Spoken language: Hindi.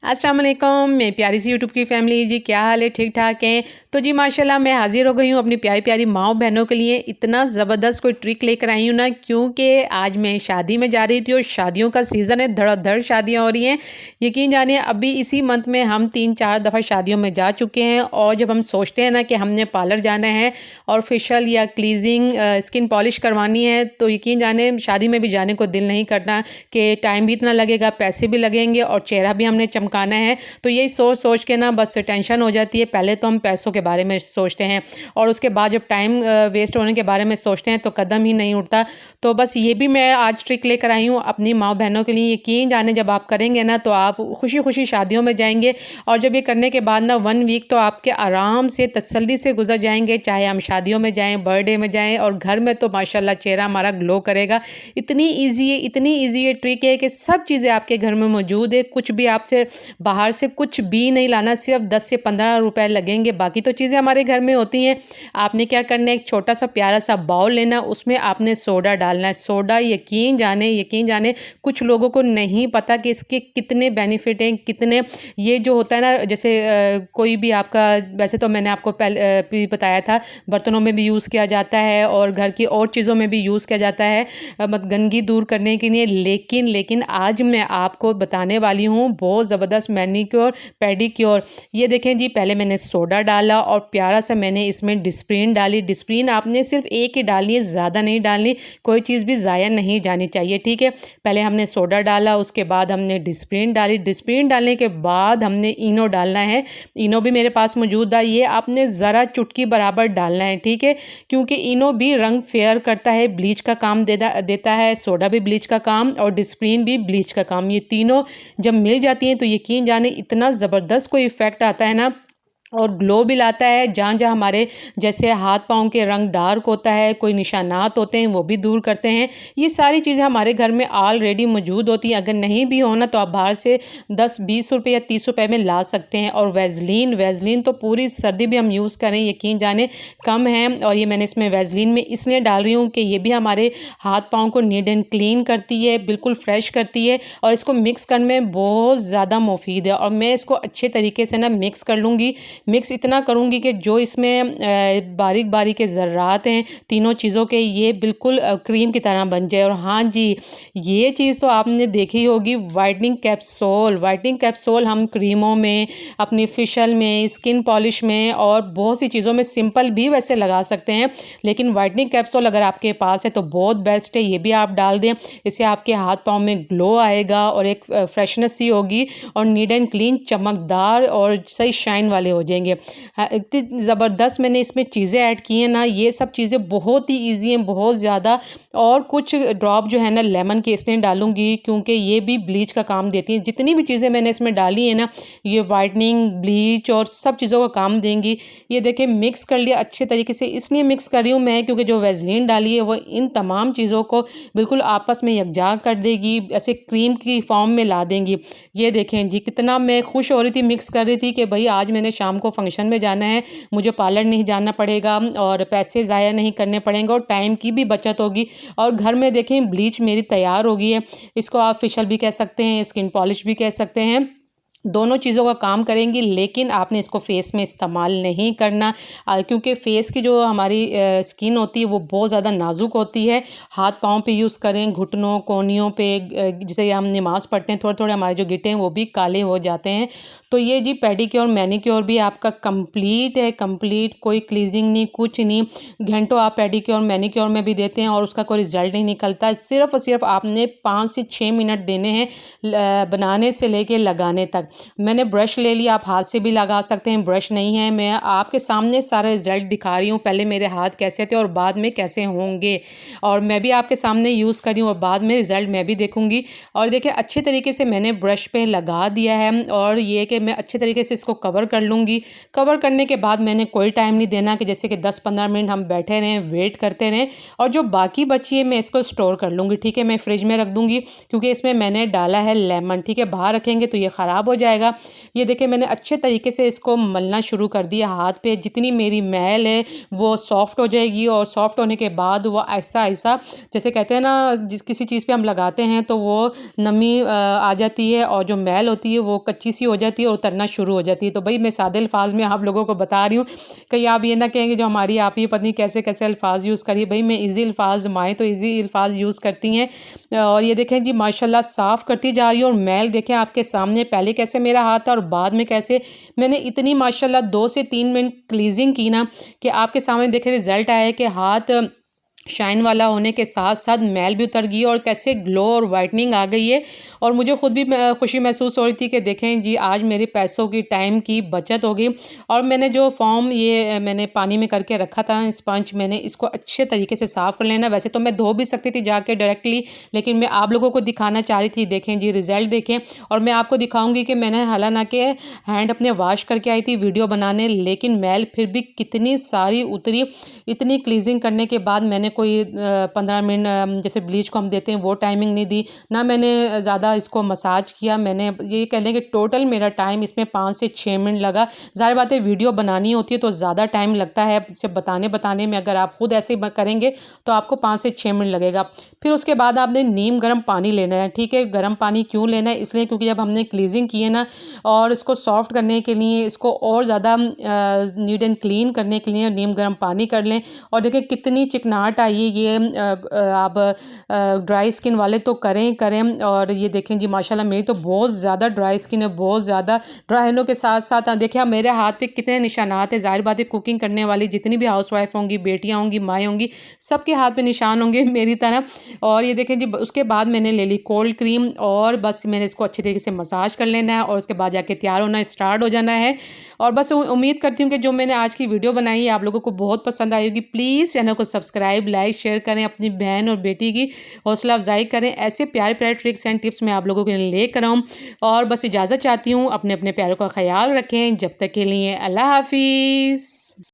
अस्सलाम वालेकुम, मैं प्यारी सी यूट्यूब की फैमिली जी, क्या हाल है? ठीक ठाक हैं? तो जी माशाल्लाह मैं हाज़िर हो गई हूँ अपनी प्यारी प्यारी माँओं बहनों के लिए। इतना ज़बरदस्त कोई ट्रिक लेकर आई हूँ ना, क्योंकि आज मैं शादी में जा रही थी और शादियों का सीज़न है, धड़ाधड़ शादियाँ हो रही हैं। यकीन जानिए अभी इसी मंथ में हम 3-4 दफ़ा शादियों में जा चुके हैं और जब हम सोचते हैं ना कि हमने पार्लर जाना है और फेशियल या क्लीजिंग स्किन पॉलिश करवानी है, तो यकीन जानिए शादी में भी जाने को दिल नहीं करता कि टाइम भी इतना लगेगा, पैसे भी लगेंगे और चेहरा भी हमने चमकाना है। तो यही सोच सोच के ना बस टेंशन हो जाती है। पहले तो हम पैसों के बारे में सोचते हैं और उसके बाद जब टाइम वेस्ट होने के बारे में सोचते हैं तो कदम ही नहीं उठता। तो बस ये भी मैं आज ट्रिक लेकर आई हूँ अपनी माँ बहनों के लिए। यकीन जाने जब आप करेंगे ना तो आप खुशी खुशी शादियों में जाएंगे और जब ये करने के बाद ना 1 वीक तो आपके आराम से तसल्ली से गुजर जाएंगे, चाहे हम शादियों में जाएं, बर्थडे में जाएं और घर में तो माशाल्लाह चेहरा हमारा ग्लो करेगा। इतनी ईजी ये ट्रिक है कि सब चीज़ें आपके घर में मौजूद है। कुछ भी आपसे बाहर से कुछ भी नहीं लाना, सिर्फ 10 से 15 रुपए लगेंगे, बाकी तो चीज़ें हमारे घर में होती हैं। आपने क्या करना है, एक छोटा सा प्यारा सा बाउल लेना, उसमें आपने सोडा डालना है। सोडा यकीन जाने कुछ लोगों को नहीं पता कि इसके कितने बेनिफिट हैं, कितने ये जो होता है ना, जैसे कोई भी आपका, वैसे तो मैंने आपको पहले भी बताया था, बर्तनों में भी यूज़ किया जाता है और घर की और चीज़ों में भी यूज़ किया जाता है गंदगी दूर करने के लिए। लेकिन आज मैं आपको बताने वाली हूँ बहुत ज़बरदस्त मैनीक्योर पेडिक्योर। ये देखें जी, पहले मैंने सोडा डाला और प्यारा सा मैंने इसमें डिस्प्रिन डाली। डिस्प्रिन आपने सिर्फ एक ही डालनी है, ज़्यादा नहीं डालनी, कोई चीज़ भी ज़ाया नहीं जानी चाहिए, ठीक है। पहले हमने सोडा डाला, उसके बाद हमने डिस्प्रिन डाली। डिस्प्रिन डालने के बाद हमने इनो डालना है। इनो भी मेरे पास मौजूद है, ये आपने ज़रा चुटकी बराबर डालना है, ठीक है, क्योंकि इनो भी रंग फेयर करता है, ब्लीच का काम देता है। सोडा भी ब्लीच का काम और डिस्प्रिन भी ब्लीच का काम, ये तीनों जब मिल जाती हैं तो यकीन जाने इतना ज़बरदस्त कोई इफ़ेक्ट आता है ना, और ग्लो भी लाता है। जहाँ जहाँ हमारे जैसे हाथ पाँव के रंग डार्क होता है, कोई निशानात होते हैं, वो भी दूर करते हैं। ये सारी चीज़ें हमारे घर में ऑलरेडी मौजूद होती हैं। अगर नहीं भी हो ना तो आप बाहर से 10-20 रुपये या 30 रुपये में ला सकते हैं। और वैज़लीन तो पूरी सर्दी भी हम यूज़ करें, यकीन जाने कम है। और ये मैंने इसमें वैज़लीन में इसलिए डाल रही हूँ कि ये भी हमारे हाथ पाँव को नीट एंड क्लीन करती है, बिल्कुल फ्रेश करती है और इसको मिक्स करने में बहुत ज़्यादा मुफीद है। और मैं इसको अच्छे तरीके से ना मिक्स कर लूँगी। मिक्स इतना करूँगी कि जो इसमें बारीक बारीक के ज़र्रात हैं तीनों चीज़ों के, ये बिल्कुल क्रीम की तरह बन जाए। और हाँ जी, ये चीज़ तो आपने देखी होगी, वाइटनिंग कैप्सूल हम क्रीमों में, अपनी फेशियल में, स्किन पॉलिश में और बहुत सी चीज़ों में सिंपल भी वैसे लगा सकते हैं, लेकिन वाइटनिंग कैप्सूल अगर आपके पास है तो बहुत बेस्ट है, ये भी आप डाल दें। इससे आपके हाथ पाँव में ग्लो आएगा और एक फ्रेशनेस सी होगी और नीट एंड क्लीन, चमकदार और सही शाइन वाले हो जाएंगे। हाँ, इतनी ज़बरदस्त मैंने इसमें चीज़ें ऐड की हैं ना, ये सब चीज़ें बहुत ही ईजी हैं, बहुत ज़्यादा। और कुछ ड्रॉप जो है ना लेमन के इसलिए डालूंगी क्योंकि ये भी ब्लीच का काम देती हैं। जितनी भी चीज़ें मैंने इसमें डाली है ना, ये वाइटनिंग, ब्लीच और सब चीज़ों का काम देंगी। ये देखिए मिक्स कर लिया अच्छे तरीके से, इसलिए मिक्स कर रही हूँ मैं क्योंकि जो वैज़लीन डाली है वो इन तमाम चीज़ों को बिल्कुल आपस में यकजा कर देगी, ऐसे क्रीम की फॉर्म में ला देंगी। ये देखें जी, कितना मैं खुश हो रही थी, मिक्स कर रही थी कि भाई आज मैंने शाम को फंक्शन में जाना है, मुझे पार्लर नहीं जाना पड़ेगा और पैसे ज़ाया नहीं करने पड़ेंगे और टाइम की भी बचत होगी। और घर में देखें ब्लीच मेरी तैयार हो गई है। इसको आप फेशियल भी कह सकते हैं, स्किन पॉलिश भी कह सकते हैं, दोनों चीज़ों का काम करेंगी। लेकिन आपने इसको फेस में इस्तेमाल नहीं करना, क्योंकि फेस की जो हमारी स्किन होती है वो बहुत ज़्यादा नाजुक होती है। हाथ पाँव पे यूज़ करें, घुटनों कोहनियों पे, जैसे हम नमाज़ पढ़ते हैं थोड़े थोड़े हमारे जो गिटे हैं वो भी काले हो जाते हैं। तो ये जी पेडिक्योर मैनिक्योर भी आपका कंप्लीट है, कंप्लीट, कोई क्लीजिंग नहीं, कुछ नहीं। घंटों आप पेडिक्योर मैनिक्योर में भी देते हैं और उसका कोई रिजल्ट नहीं निकलता। सिर्फ और सिर्फ आपने 5 से 6 मिनट देने हैं बनाने से लेके लगाने तक। मैंने ब्रश ले लिया, आप हाथ से भी लगा सकते हैं, ब्रश नहीं है, मैं आपके सामने सारा रिजल्ट दिखा रही हूँ, पहले मेरे हाथ कैसे थे और बाद में कैसे होंगे। और मैं भी आपके सामने यूज़ कर रही हूँ और बाद में रिजल्ट मैं भी देखूँगी। और देखिए अच्छे तरीके से मैंने ब्रश पे लगा दिया है और ये कि मैं अच्छे तरीके से इसको कवर कर लूँगी। कवर करने के बाद मैंने कोई टाइम नहीं देना कि जैसे कि 10-15 मिनट हम बैठे रहें, वेट करते रहें। और जो बाकी बची है मैं इसको स्टोर कर लूँगी, ठीक है, मैं फ्रिज में रख दूँगी क्योंकि इसमें मैंने डाला है लेमन, ठीक है। बाहर रखेंगे तो ये ख़राब हो जाएगा। ये देखिए मैंने अच्छे तरीके से इसको मलना शुरू कर दिया हाथ पे, जितनी मेरी मैल है वो सॉफ्ट हो जाएगी और सॉफ्ट होने के बाद वो ऐसा ऐसा जैसे कहते हैं ना, जिस किसी चीज़ पे हम लगाते हैं तो वो नमी आ जाती है और जो मैल होती है वो कच्ची सी हो जाती है और उतरना शुरू हो जाती है। तो भाई मैं सादे अल्फाज में आप लोगों को बता रही हूँ, कहीं आप ये ना कहेंगे जो हमारी आप ही पत्नी कैसे कैसे अल्फाज यूज़ करिए। भाई मैं ईजी अल्फाज, माएँ तो ईजी अल्फाज यूज़ करती हैं। और ये देखें जी माशाल्लाह साफ़ करती जा रही है और मैल देखें आपके सामने, पहले कैसे मेरा हाथ था और बाद में कैसे मैंने इतनी माशाल्लाह 2 से 3 मिनट क्लीजिंग की ना, कि आपके सामने देखें रिज़ल्ट आया है कि हाथ शाइन वाला होने के साथ साथ मैल भी उतर गई और कैसे ग्लो और वाइटनिंग आ गई है। और मुझे खुद भी खुशी महसूस हो रही थी कि देखें जी आज मेरे पैसों की, टाइम की बचत हो गई। और मैंने जो फॉर्म ये मैंने पानी में करके रखा था स्पंज, मैंने इसको अच्छे तरीके से साफ़ कर लेना। वैसे तो मैं धो भी सकती थी जाके डायरेक्टली, लेकिन मैं आप लोगों को दिखाना चाह रही थी। देखें जी रिज़ल्ट देखें, और मैं आपको दिखाऊंगी कि मैंने हालांकि हैंड अपने वॉश करके आई थी वीडियो बनाने, लेकिन मैल फिर भी कितनी सारी उतरी। इतनी क्लीजिंग करने के बाद मैंने कोई 15 मिनट जैसे ब्लीच को हम देते हैं वो टाइमिंग नहीं दी, ना मैंने ज़्यादा इसको मसाज किया। मैंने ये कह लें कि टोटल मेरा टाइम इसमें 5 से 6 मिनट लगा। ज़ाहिर बात है वीडियो बनानी होती है तो ज़्यादा टाइम लगता है इसे बताने में। अगर आप खुद ऐसे ही करेंगे तो आपको 5 से 6 मिनट लगेगा। फिर उसके बाद आपने नीम गर्म पानी लेना है, ठीक है। गर्म पानी क्यों लेना है? इसलिए क्योंकि जब हमने क्लीजिंग की है ना, और इसको सॉफ्ट करने के लिए, इसको और ज़्यादा नीट एंड क्लीन करने के लिए नीम गर्म पानी कर लें। और देखिए कितनी चिकनाहट आई है। ये आप ड्राई स्किन वाले तो करें। और ये देखें जी माशाल्लाह मेरी तो बहुत ज़्यादा ड्राई स्किन है, बहुत ज़्यादा। ड्राई होने के साथ साथ देखिए मेरे हाथ पे कितने निशानात है। ज़ाहिर बात है कुकिंग करने वाली जितनी भी हाउस वाइफ होंगी, बेटियाँ होंगी, माएँ होंगी, सबके हाथ पे निशान होंगे मेरी तरह। और ये देखें जी उसके बाद मैंने ले ली कोल्ड क्रीम और बस मैंने इसको अच्छे तरीके से मसाज कर लेना है और उसके बाद जाके तैयार होना स्टार्ट हो जाना है। और बस उम्मीद करती हूँ कि जो मैंने आज की वीडियो बनाई है आप लोगों को बहुत पसंद आई होगी। प्लीज़ चैनल को सब्सक्राइब, लाइक, शेयर करें, अपनी बहन और बेटी की हौसला अफजाई करें। ऐसे प्यारे प्यारे ट्रिक्स एंड टिप्स मैं आप लोगों के लिए लेकर आऊँ। और बस इजाज़त चाहती हूँ, अपने अपने प्यारों का ख्याल रखें। जब तक के लिए अल्लाह हाफिज़।